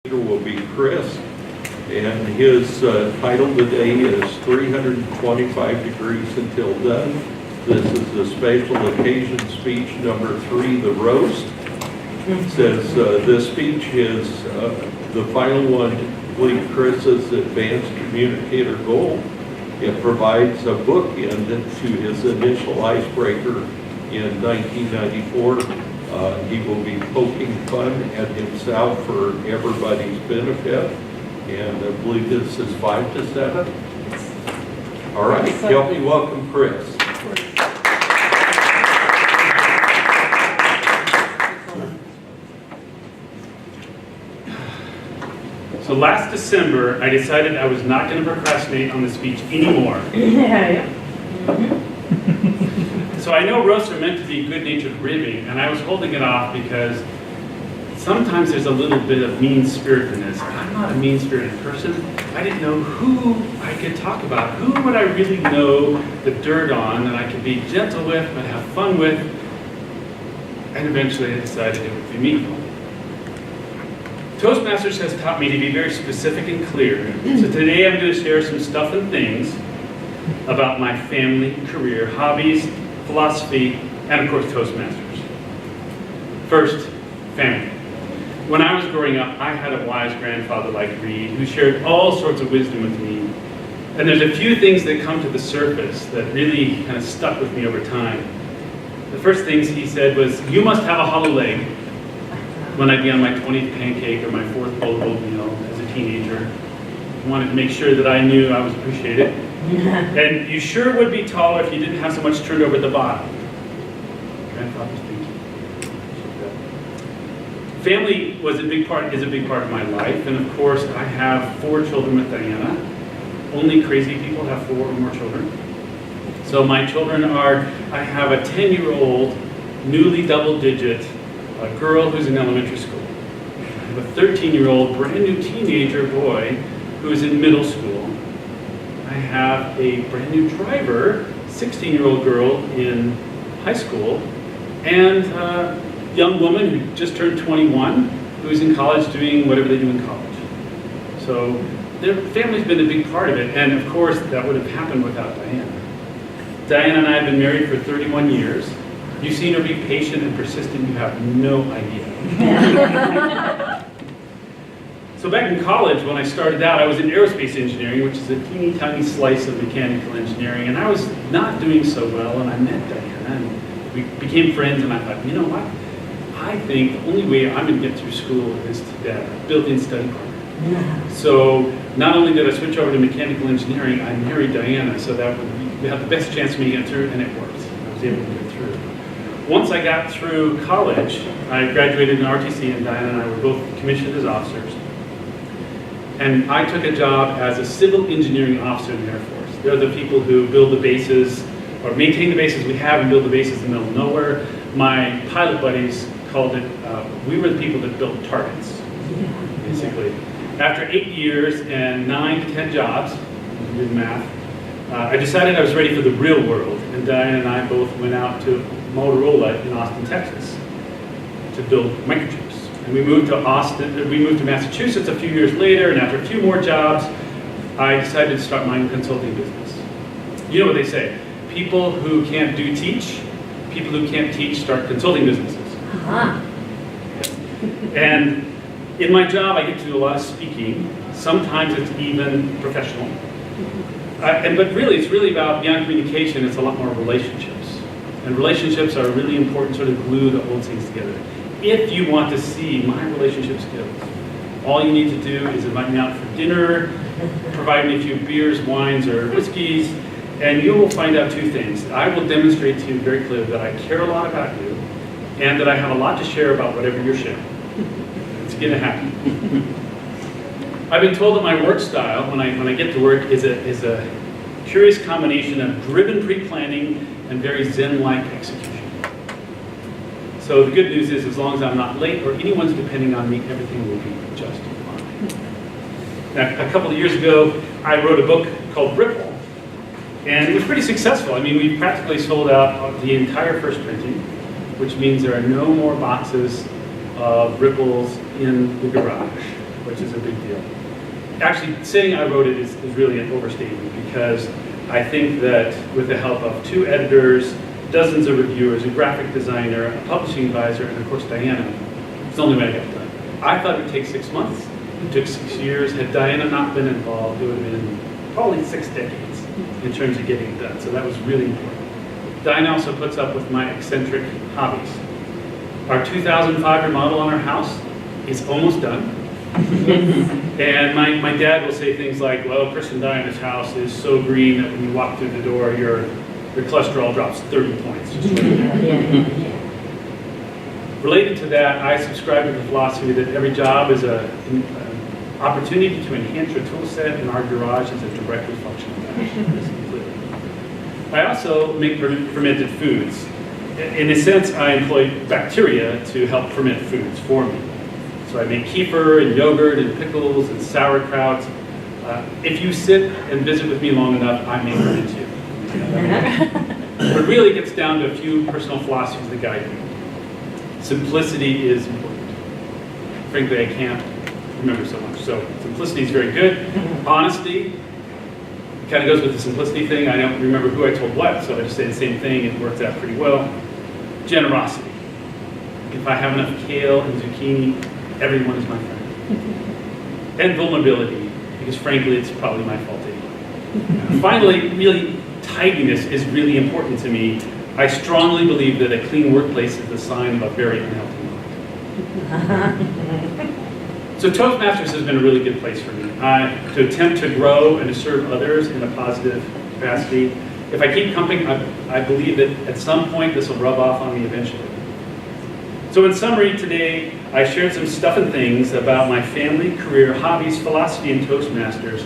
Will be Chris, and his title today is 325 Degrees Until Done. This is the special occasion speech number 3, the roast. It says this speech is the final one to complete Chris's advanced communicator goal. It provides a bookend to his initial icebreaker in 1994. He will be poking fun at himself for everybody's benefit, and I believe this is 5 to 7. All right, help me welcome Chris. So last December, I decided I was not going to procrastinate on the speech anymore. So I know roasts are meant to be good-natured ribbing, and I was holding it off because sometimes there's a little bit of mean-spiritedness. I'm not a mean-spirited person. I didn't know who I could talk about. Who would I really know the dirt on that I could be gentle with but have fun with? And eventually I decided it would be me. Toastmasters has taught me to be very specific and clear. So today I'm going to share some stuff and things about my family, career, hobbies, philosophy, and of course Toastmasters. First, family. When I was growing up, I had a wise grandfather like Reed who shared all sorts of wisdom with me. And there's a few things that come to the surface that really kind of stuck with me over time. The first things he said was, "You must have a hollow leg," when I'd be on my 20th pancake or my 4th bowl of oatmeal as a teenager. I wanted to make sure that I knew I was appreciated. And you sure would be taller if you didn't have so much turned over at the bottom. Grandfather's thinking. Family is a big part of my life, and of course I have 4 children with Diana. Only crazy people have 4 or more children. So my children are, I have a 10-year-old, newly double-digit girl who's in elementary school. I have a 13-year-old, brand new teenager boy who's in middle school. I have a brand new driver, 16-year-old girl in high school, and a young woman who just turned 21, who's in college doing whatever they do in college. So their family's been a big part of it, and of course that would have happened without Diana. Diana and I have been married for 31 years. You've seen her be patient and persistent, you have no idea. So back in college, when I started out, I was in aerospace engineering, which is a teeny tiny slice of mechanical engineering, and I was not doing so well, and I met Diana, and we became friends, and I thought, you know what? I think the only way I'm going to get through school is to get a built-in study partner. So not only did I switch over to mechanical engineering, I married Diana, so that we had the best chance of making it through, and it worked. I was able to get through. Once I got through college, I graduated in RTC, and Diana and I were both commissioned as officers. And I took a job as a civil engineering officer in the Air Force. They're the people who build the bases, or maintain the bases we have and build the bases in the middle of nowhere. My pilot buddies called it, we were the people that built targets, basically. After 8 years and 9 to 10 jobs, do the math, I decided I was ready for the real world. And Diana and I both went out to Motorola in Austin, Texas, to build microchips. And we moved to Massachusetts a few years later, and after a few more jobs, I decided to start my own consulting business. You know what they say, people who can't teach, people who can't teach start consulting businesses. And in my job, I get to do a lot of speaking. Sometimes it's even professional. But really, it's really about, beyond communication, it's a lot more relationships. And relationships are a really important sort of glue that holds things together. If you want to see my relationship skills, all you need to do is invite me out for dinner, provide me a few beers, wines, or whiskeys, and you will find out 2 things. I will demonstrate to you very clearly that I care a lot about you, and that I have a lot to share about whatever you're sharing. It's going to happen. I've been told that my work style, when I get to work, is a curious combination of driven pre-planning and very zen-like execution. So the good news is, as long as I'm not late or anyone's depending on me, everything will be just fine. Now, a couple of years ago, I wrote a book called Ripple, and it was pretty successful. I mean, we practically sold out the entire first printing, which means there are no more boxes of Ripples in the garage, which actually, saying I wrote it is really an overstatement, because I think that with the help of 2 editors, dozens of reviewers, a graphic designer, a publishing advisor, and of course Diana, it's the only way I got it done. I thought it would take 6 months. It took 6 years. Had Diana not been involved, it would have been probably 6 decades in terms of getting it done. So that was really important. Diana also puts up with my eccentric hobbies. Our 2005 remodel on our house is almost done. And my dad will say things like, well, Chris and Diana's house is so green that when you walk through the door, your cholesterol drops 30 points. Related to that, I subscribe to the philosophy that every job is an opportunity to enhance your tool set, and our garage is a direct reflection of that. I also make fermented foods. In a sense, I employ bacteria to help ferment foods for me. So I make kefir and yogurt and pickles and sauerkraut. If you sit and visit with me long enough, I may ferment you. But really, it gets down to a few personal philosophies that guide me. Simplicity is important. Frankly, I can't remember so much. So simplicity is very good. Honesty kind of goes with the simplicity thing. I don't remember who I told what, so I just say the same thing. It works out pretty well. Generosity. If I have enough kale and zucchini, everyone is my friend. And vulnerability, because frankly, it's probably my fault anyway. Finally, really, tidiness is really important to me. I strongly believe that a clean workplace is the sign of a very unhealthy mind. So Toastmasters has been a really good place for me to attempt to grow and to serve others in a positive capacity. If I keep coming, I believe that at some point this will rub off on me eventually. So in summary, today I shared some stuff and things about my family, career, hobbies, philosophy, and Toastmasters.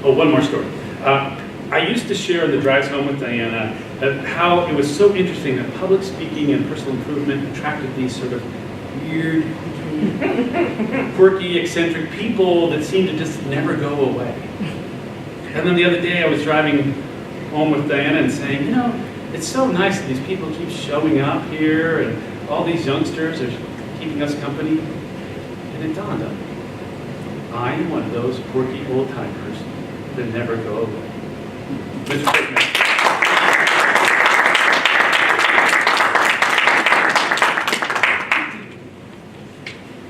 Oh, one more story. I used to share in the drives home with Diana how it was so interesting that public speaking and personal improvement attracted these sort of weird, quirky, eccentric people that seemed to just never go away. And then the other day I was driving home with Diana and saying, you know, it's so nice that these people keep showing up here and all these youngsters are keeping us company. And it dawned on me, I am one of those quirky old timers that never go away. Mr. Pittman.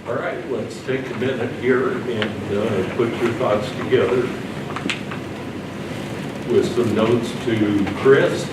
All right, let's take a minute here and put your thoughts together with some notes to Chris.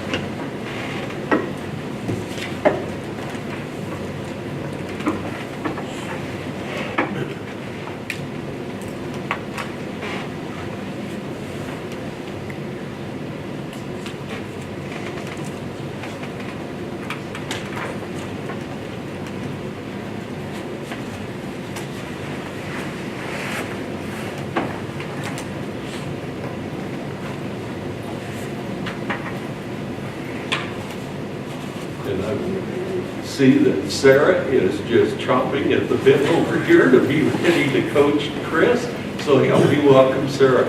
And I see that Sarah is just chomping at the bit over here to be ready to coach Chris. So help me welcome Sarah.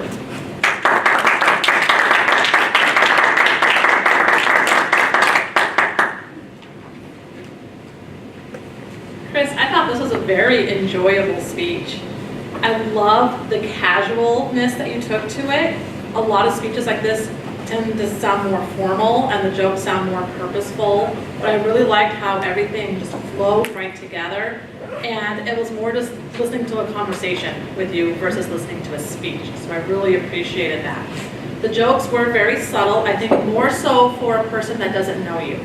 Chris, I thought this was a very enjoyable speech. I love the casualness that you took to it. A lot of speeches like this tend to sound more formal and the jokes sound more purposeful, but I really liked how everything just flowed right together, and it was more just listening to a conversation with you versus listening to a speech, so I really appreciated that. The jokes were very subtle, I think more so for a person that doesn't know you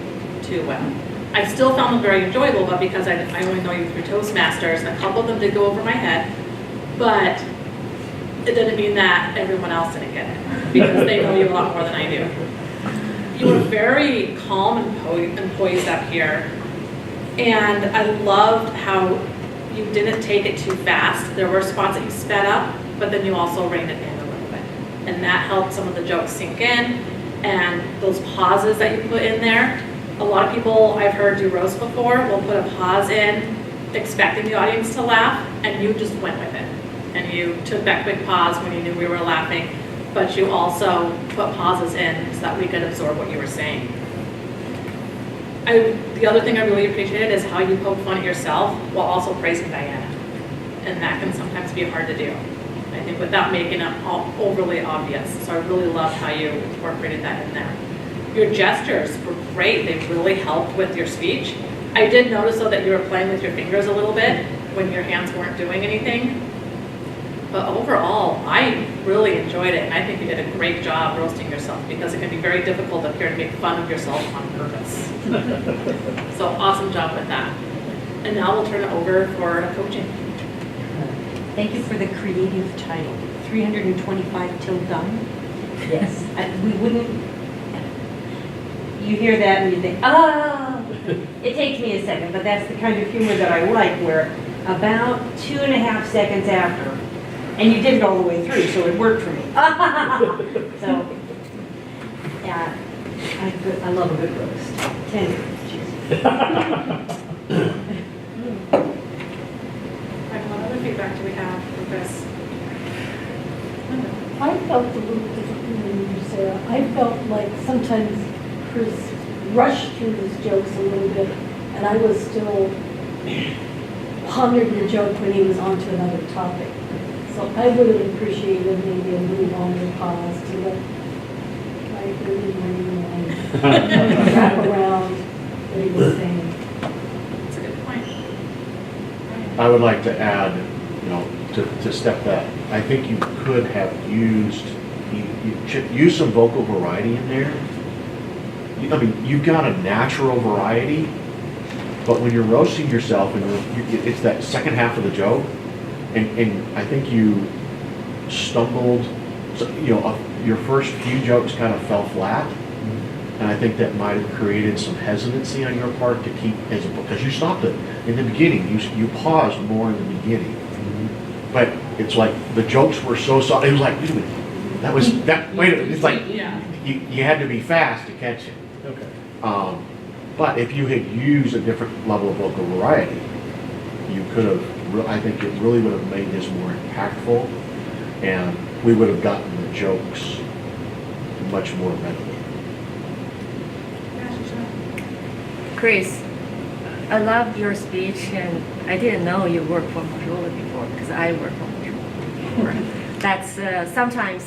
too well. I still found them very enjoyable, but because I only know you through Toastmasters, and a couple of them did go over my head, but it didn't mean that everyone else didn't get it, because they know you a lot more than I do. You were very calm and poised up here, and I loved how you didn't take it too fast. There were spots that you sped up, but then you also reined it in a little bit, and that helped some of the jokes sink in, and those pauses that you put in there. A lot of people I've heard do roast before will put a pause in, expecting the audience to laugh, and you just went with it. And you took that quick pause when you knew we were laughing, but you also put pauses in so that we could absorb what you were saying. The other thing I really appreciated is how you poke fun at yourself while also praising Diana. And that can sometimes be hard to do. I think, without making it all overly obvious. So I really love how you incorporated that in there. Your gestures were great. They really helped with your speech. I did notice though that you were playing with your fingers a little bit when your hands weren't doing anything. But overall, I really enjoyed it, and I think you did a great job roasting yourself, because it can be very difficult up here to make fun of yourself on purpose. So awesome job with that. And now we'll turn it over for coaching. Thank you for the creative title, 325 till done. Yes, we wouldn't, you hear that and you think, ah, it takes me a second, but that's the kind of humor that I like, where about 2.5 seconds after, and you did it all the way through, so it worked for me. So, yeah, I love a good roast. Tender, juicy. What other feedback do we have for Chris? I felt a little differently than you, Sarah. I felt like sometimes Chris rushed through his jokes a little bit, and I was still pondering the joke when he was on to another topic. So I would have appreciated maybe a little longer pause to let my early morning mind wrap around what he was saying. That's a good point. I would like to add, you know, to step that, I think you could have used some vocal variety in there. I mean, you've got a natural variety, but when you're roasting yourself, and it's that second half of the joke, and I think you stumbled, you know, your first few jokes kind of fell flat, and I think that might have created some hesitancy on your part to keep, because you stopped it in the beginning, you paused more in the beginning, but it's like the jokes were so soft, it was like, wait a minute, wait a minute, it's like, Yeah. you had to be fast to catch it. Okay. But if you had used a different level of vocal variety, you could have, I think it really would have made this more impactful, and we would have gotten the jokes much more readily. Chris, I love your speech, and I didn't know you worked for Motorola before, because I worked for Motorola before. That's sometimes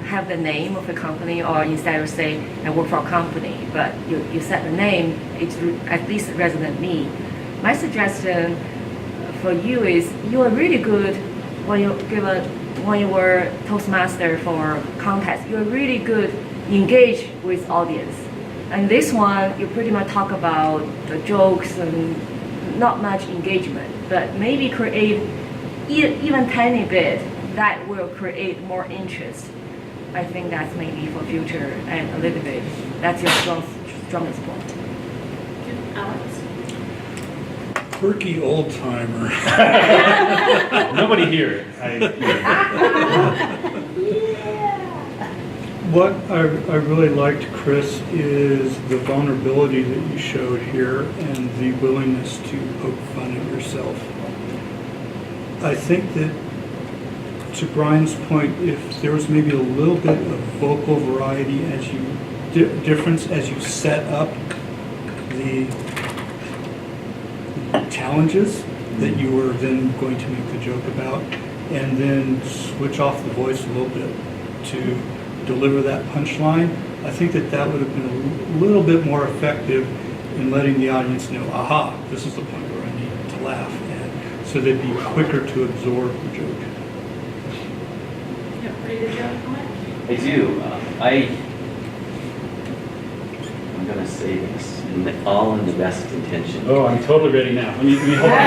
have the name of a company, or instead of say I work for a company, but you said the name, it at least resonate me. My suggestion for you is you are really good when you were Toastmaster for contest. You're really good engage with audience. And this one, you pretty much talk about the jokes and not much engagement, but maybe create even tiny bit that will create more interest. I think that's maybe for future and a little bit. That's your strongest point. Alex? Quirky old timer. Nobody here. What I really liked, Chris, is the vulnerability that you showed here and the willingness to poke fun at yourself. I think that, to Brian's point, if there was maybe a little bit of vocal variety as you difference as you set up the challenges that you were then going to make the joke about, and then switch off the voice a little bit to deliver that punchline, I think that would have been a little bit more effective in letting the audience know, aha, this is the point where I need to laugh, and so they'd be quicker to absorb the joke. Did you have a comment? I do. I'm going to say this, all in the best intention. Oh, I'm totally ready now. Let me hold on.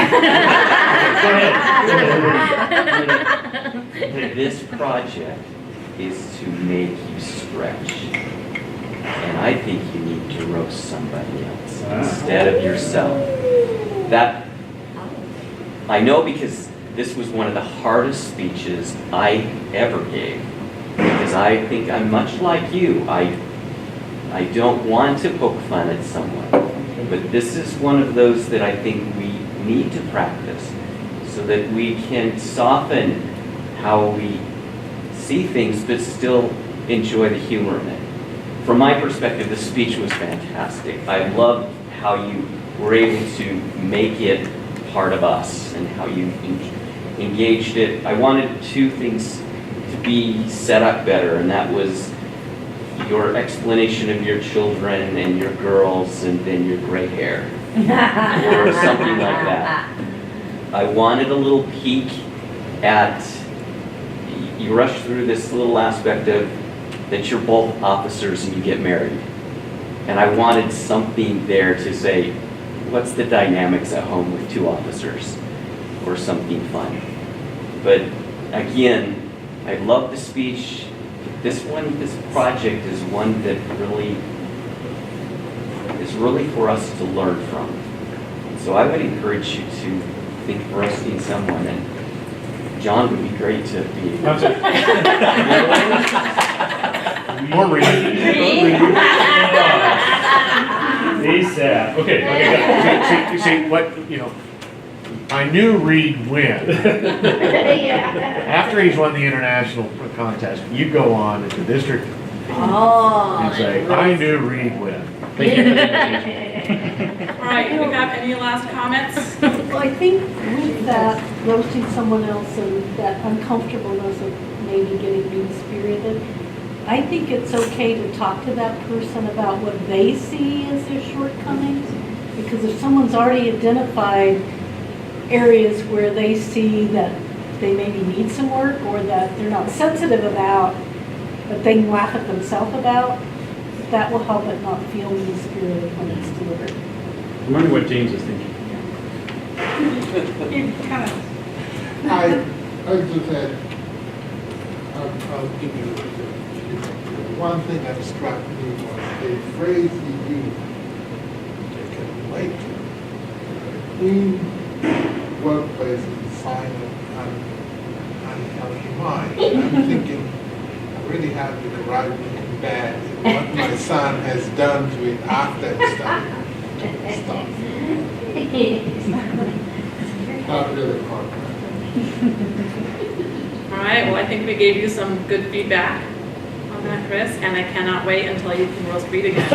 Okay, go ahead. This project is to make you stretch. And I think you need to roast somebody else instead of yourself. That, I know, because this was one of the hardest speeches I ever gave, because I think I'm much like you. I don't want to poke fun at someone, but this is one of those that I think we need to practice so that we can soften how we see things but still enjoy the humor in it. From my perspective, the speech was fantastic. I loved how you were able to make it part of us and how you engaged it. I wanted two things to be set up better, and that was your explanation of your children and your girls and then your gray hair, or something like that. I wanted a little peek at, you rush through this little aspect of that you're both officers and you get married. And I wanted something there to say, what's the dynamics at home with two officers, or something fun. But again, I love the speech. This project is one that is really for us to learn from. So I would encourage you to think of roasting someone, and John would be great to be. Or read. ASAP. Okay, See, what, I knew Reed win. After he's won the international contest, you go on at the district and say, I knew Reed win. Thank you for the invitation. All right, do we have any last comments? Well, I think with that, roasting someone else and that uncomfortableness of maybe getting mean-spirited, I think it's okay to talk to that person about what they see as their shortcomings. Because if someone's already identified areas where they see that they maybe need some work or that they're not sensitive about, but they can laugh at themselves about, that will help it not feel mean-spirited when it's delivered. I'm wondering what James is thinking. I just said, I'll give you, one thing that struck me was a phrase you used, it can relate to clean workplace is a sign of unhealthy mind. I'm thinking, I really have the garage looking bad, and what my son has done to it after it started. Not really hard. All right, well, I think we gave you some good feedback on that, Chris, and I cannot wait until you can roast Reed again.